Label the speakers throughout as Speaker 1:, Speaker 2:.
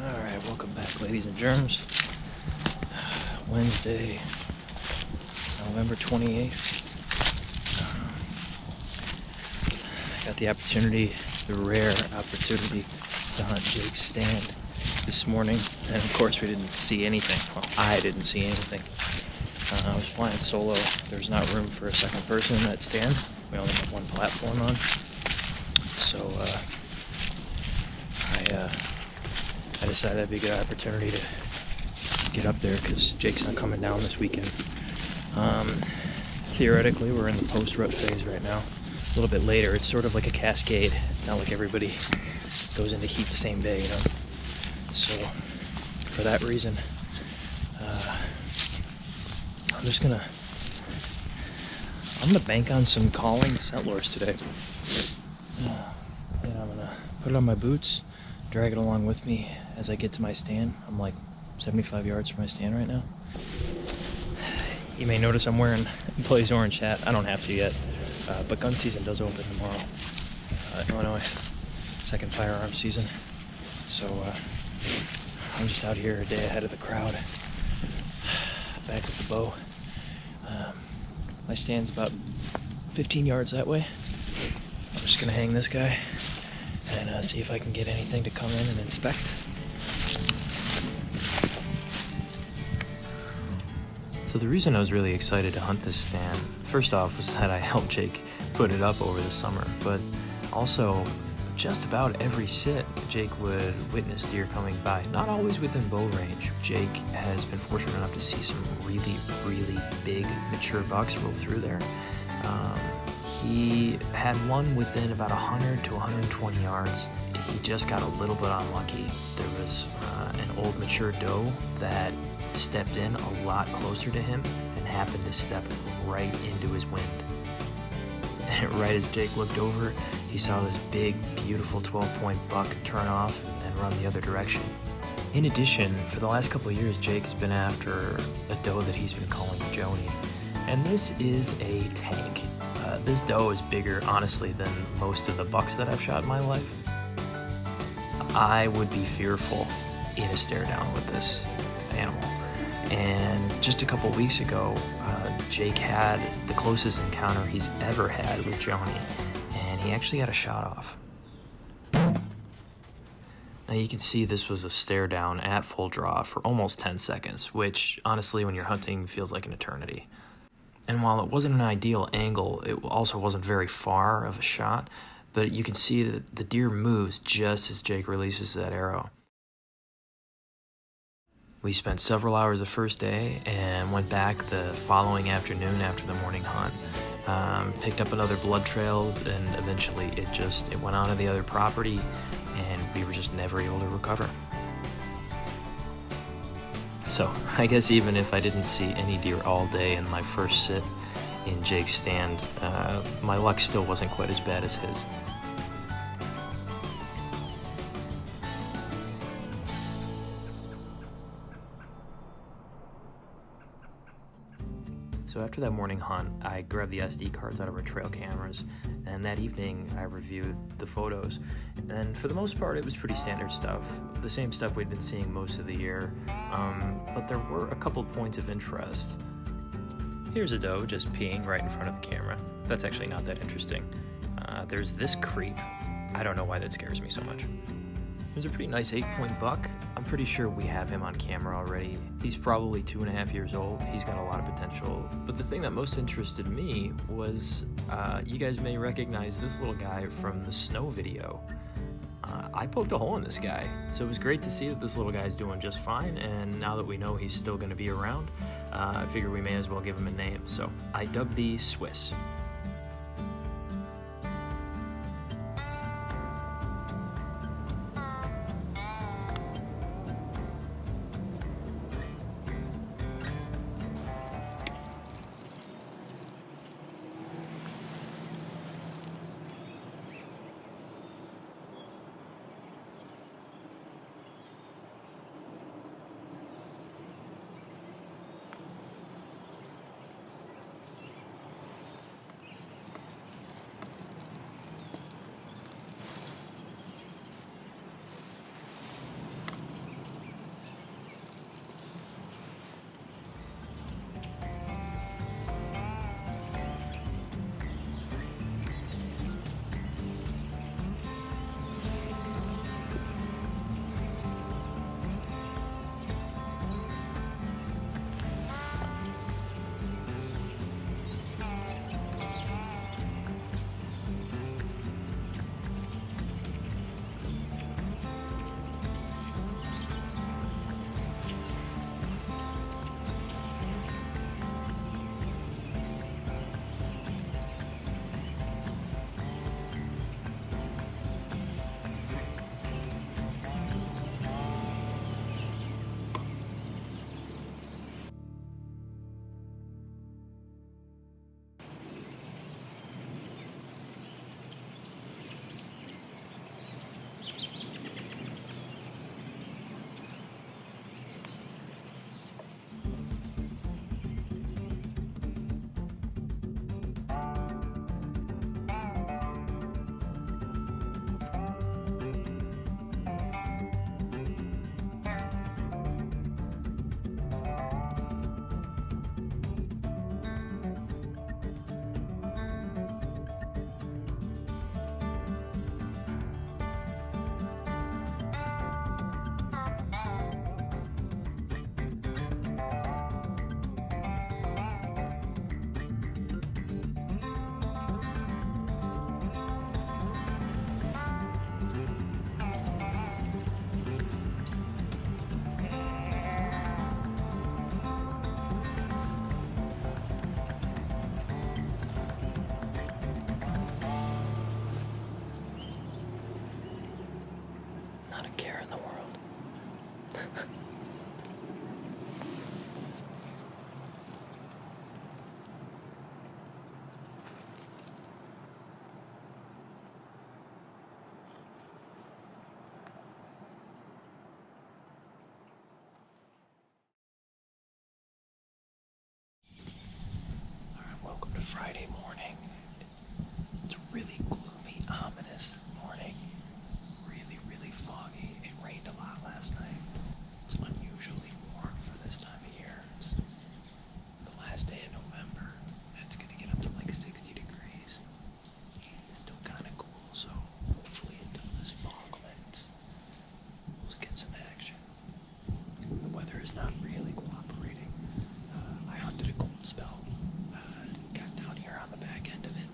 Speaker 1: Alright, welcome back, ladies and germs. Wednesday, November 28th. I got the opportunity, the rare opportunity, to hunt Jake's stand this morning. And of course, we didn't see anything. Well, I didn't see anything. I was flying solo. There's not room for a second person in that stand. We only have one platform on. So, I decided that'd be a good opportunity to get up there because Jake's not coming down this weekend. Theoretically, we're in the post-rut phase right now. A little bit later, it's sort of like a cascade. Not like everybody goes into heat the same day, you know. So, for that reason, I'm gonna bank on some calling scent lures today. And I'm gonna put it on my boots, drag it along with me as I get to my stand. I'm like 75 yards from my stand right now. You may notice I'm wearing Blaze Orange hat. I don't have to yet, but gun season does open tomorrow. Illinois, second firearm season. So I'm just out here a day ahead of the crowd, back with the bow. My stand's about 15 yards that way. I'm just gonna hang this guy and see if I can get anything to come in and inspect. So the reason I was really excited to hunt this stand, first off, was that I helped Jake put it up over the summer, but also just about every sit, Jake would witness deer coming by, not always within bow range. Jake has been fortunate enough to see some really, really big mature bucks roll through there. He had one within about 100 to 120 yards. He just got a little bit unlucky. There was an old mature doe that stepped in a lot closer to him and happened to step right into his wind. And right as Jake looked over, he saw this big, beautiful 12-point buck turn off and run the other direction. In addition, for the last couple of years, Jake has been after a doe that he's been calling Joni. And this is a tank. This doe is bigger, honestly, than most of the bucks that I've shot in my life. I would be fearful in a stare down with this animal. And just a couple weeks ago, Jake had the closest encounter he's ever had with Joni, and he actually got a shot off. Now you can see this was a stare down at full draw for almost 10 seconds, which honestly when you're hunting feels like an eternity. And while it wasn't an ideal angle, it also wasn't very far of a shot, but you can see that the deer moves just as Jake releases that arrow. We spent several hours the first day and went back the following afternoon after the morning hunt. Picked up another blood trail, and eventually it went on to the other property, and we were just never able to recover. So I guess even if I didn't see any deer all day in my first sit in Jake's stand, my luck still wasn't quite as bad as his. So after that morning hunt, I grabbed the SD cards out of our trail cameras, and that evening I reviewed the photos. And for the most part, it was pretty standard stuff, the same stuff we'd been seeing most of the year, but there were a couple points of interest. Here's a doe just peeing right in front of the camera. That's actually not that interesting. There's this creep. I don't know why that scares me so much. There's a pretty nice 8-point buck. I'm pretty sure we have him on camera already. He's probably 2.5 years old. He's got a lot of potential. But the thing that most interested me was, you guys may recognize this little guy from the snow video. I poked a hole in this guy. So it was great to see that this little guy's doing just fine. And now that we know he's still gonna be around, I figure we may as well give him a name. So I dubbed the Swiss. care in the world. Welcome to Friday morning. It's a really gloomy, ominous morning. Really, really foggy. It rained a lot last night. It's unusually warm for this time of year. It's the last day of November, and it's gonna get up to like 60 degrees. It's still kind of cool, so hopefully until this fog lifts, we'll get some action. The weather is not really cooperating. I hunted a cold spell. Got down here on the back end of it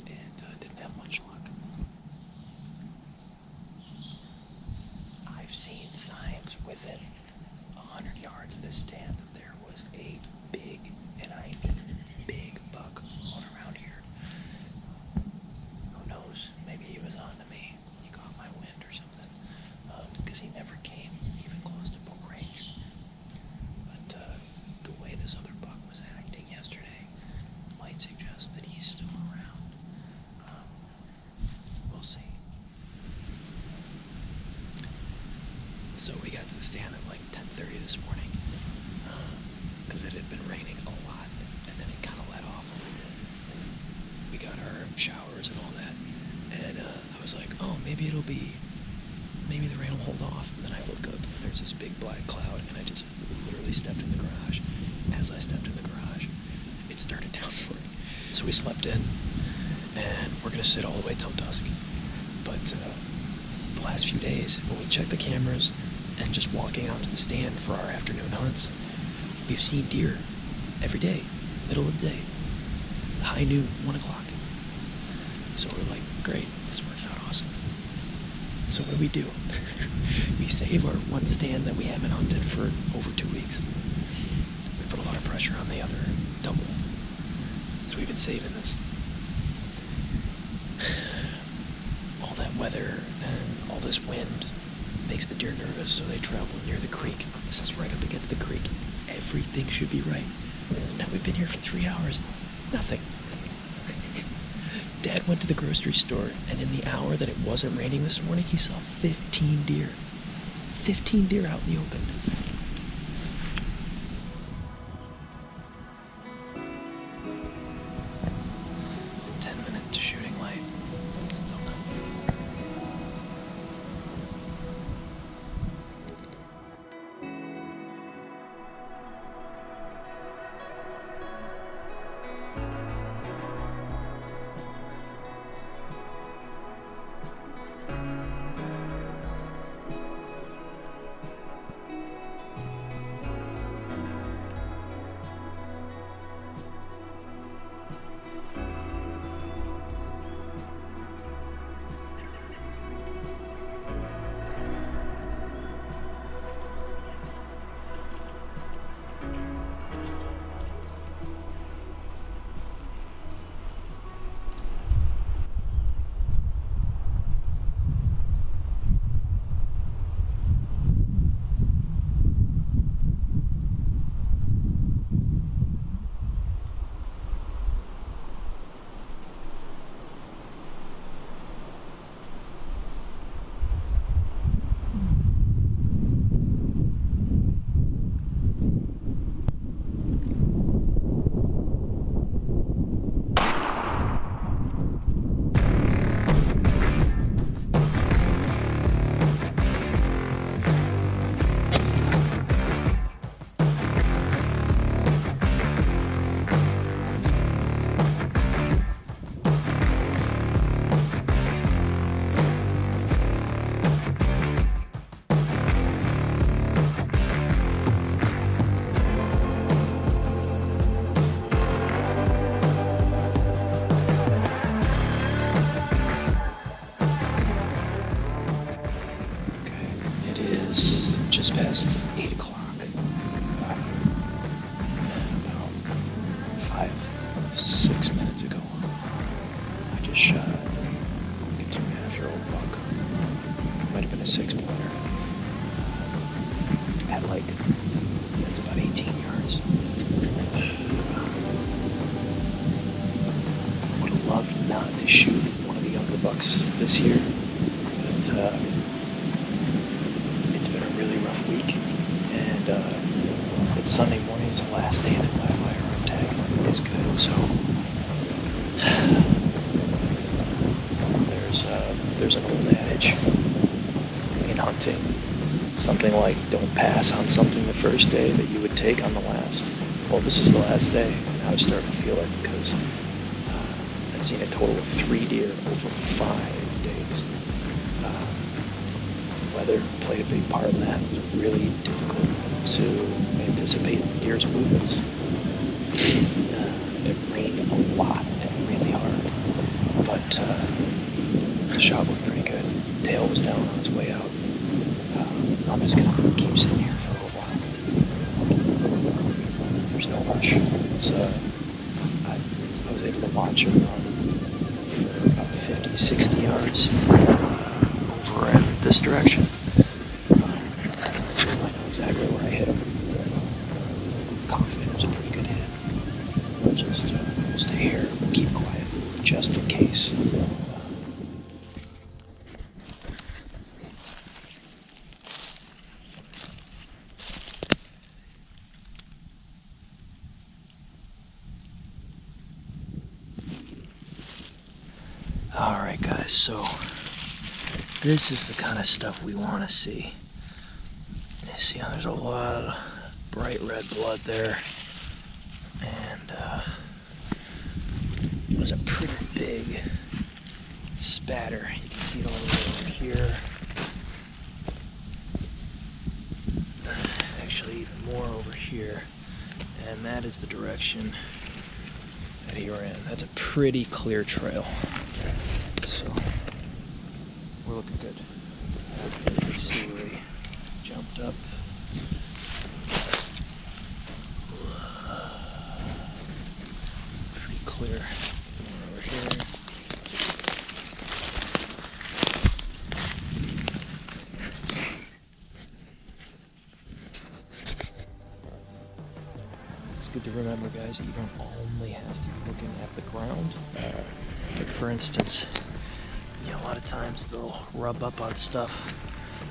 Speaker 1: and didn't have much luck. I've seen signs within 100 yards of this stand that there was a big, and I mean big, buck going around here. Who knows? Maybe he was on to me. He caught my wind or something, because he never came even close to bow range. But the way this other buck was acting yesterday might suggest that he's still around. We'll see. So we got to the stand at like 10:30 this morning, because it had been raining a lot, and then it kind of let off a little bit. We got our showers and all that, and I was like, oh, maybe the rain will hold off. And then I look up, and there's this big black cloud, and I just literally stepped in the garage. As I stepped in the garage, it started downpouring. So we slept in, and we're gonna sit all the way till dusk. But the last few days, when we checked the cameras and just walking out to the stand for our afternoon hunts, we've seen deer every day, middle of the day, high noon, 1 o'clock. So we're like, great, this works out awesome. So what do? We save our one stand that we haven't hunted for over 2 weeks. We put a lot of pressure on the other double. So we've been saving this. All that weather and all this wind makes the deer nervous, so they travel near the creek. This is right up against the creek. Everything should be right. Now we've been here for 3 hours. Nothing. Dad went to the grocery store, and in the hour that it wasn't raining this morning, he saw 15 deer. 15 deer out in the open. 6-year-old buck. Might have been a 6-pointer. At like, that's about 18 yards. Would have loved not to shoot one of the younger bucks this year, but it's been a really rough week, and it's Sunday morning is the last day that my firearm tag is good, so there's an old adage in hunting, something like don't pass on something the first day that you would take on the last. Well, this is the last day, and I was starting to feel it because I'd seen a total of 3 deer over 5 days. Weather played a big part in that. It was really difficult to anticipate the deer's movements. It rained a lot and really hard, but the shot looked pretty good. Tail was down on its way out. I'm just gonna keep sitting here for a little while. There's no rush. I was able to watch him run for about 50, 60 yards over in this direction. I know exactly where I hit him. I'm confident it was a pretty good hit. We'll just stay here, keep quiet, just in case. Alright guys, so this is the kind of stuff we want to see. You see how there's a lot of bright red blood there, and it was a pretty big spatter. You can see it all the way over here. Actually even more over here, and that is the direction that he ran. That's a pretty clear trail. So we're looking good. You can see where he jumped up. Pretty clear. Over here. It's good to remember, guys, that you don't only have to be looking at the ground. Like for instance, a lot of times they'll rub up on stuff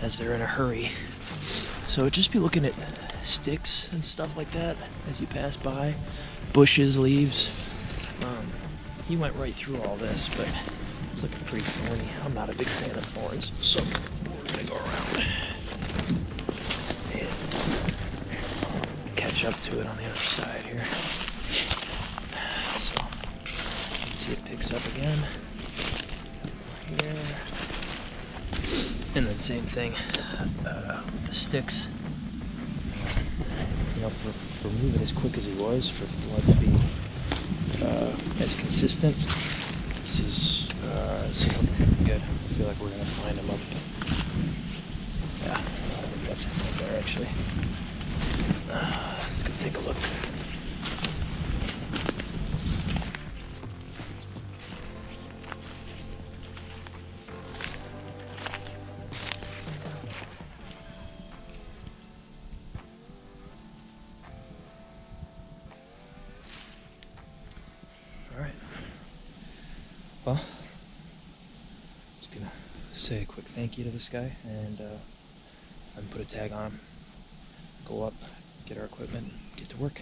Speaker 1: as they're in a hurry. So just be looking at sticks and stuff like that as you pass by, bushes, leaves. He went right through all this, but it's looking pretty thorny. I'm not a big fan of thorns, so we're gonna go around and catch up to it on the other side here. So you can see it picks up again. Here. And then same thing, the sticks. For moving as quick as he was, for the blood to be as consistent, this is looking good. I feel like we're gonna find him up. Yeah, I think that's him right there actually. Let's go take a look. Alright. Well, just gonna say a quick thank you to this guy, and I'm gonna put a tag on him, go up, get our equipment, get to work.